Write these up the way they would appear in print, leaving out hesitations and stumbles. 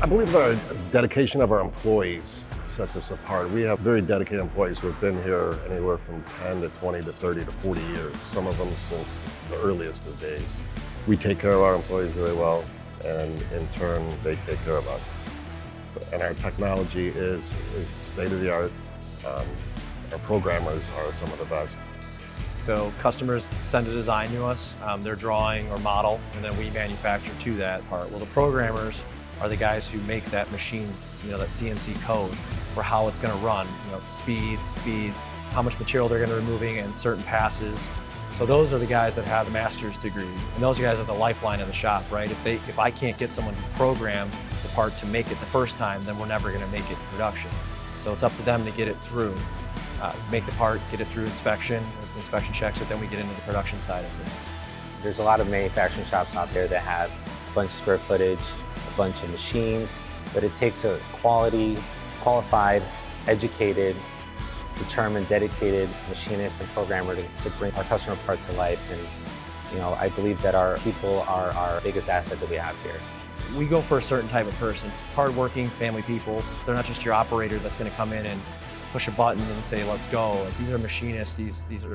I believe the dedication of our employees sets us apart. We have very dedicated employees who have been here anywhere from 10 to 20 to 30 to 40 years, some of them since the earliest of days. We take care of our employees really well, and in turn, they take care of us. And our technology is state-of-the-art. Our programmers are some of the best. So customers send a design to us, their drawing or model, and then we manufacture to that part. Well, the programmers are the guys who make that machine, that CNC code for how it's going to run, speeds, feeds, how much material they're going to be removing, and certain passes. So those are the guys that have the master's degree, and those guys are the lifeline of the shop, right? If I can't get someone to program the part to make it the first time, then we're never going to make it in production. So it's up to them to get it through, make the part, get it through inspection. If the inspection checks it, then we get into the production side of things. There's a lot of manufacturing shops out there that have a bunch of square footage, a bunch of machines, but it takes a qualified, educated, determined, dedicated machinist and programmer to bring our customer part to life. And I believe that our people are our biggest asset that we have here. We go for a certain type of person, hardworking, family people. They're not just your operator that's going to come in and push a button and say, let's go. Like, these are machinists,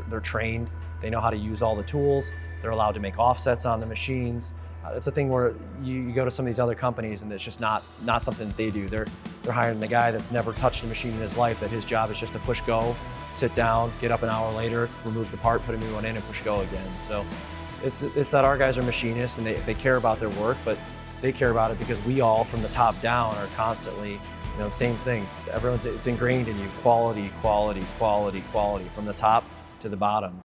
they're trained, they know how to use all the tools, they're allowed to make offsets on the machines. It's a thing where you go to some of these other companies and it's just not something that they do. They're hiring the guy that's never touched a machine in his life, that his job is just to push go, sit down, get up an hour later, remove the part, put a new one in, and push go again. So it's that our guys are machinists and they care about their work, but they care about it because we all, from the top down, are constantly, same thing. It's ingrained in you, quality, quality, quality, quality, from the top to the bottom.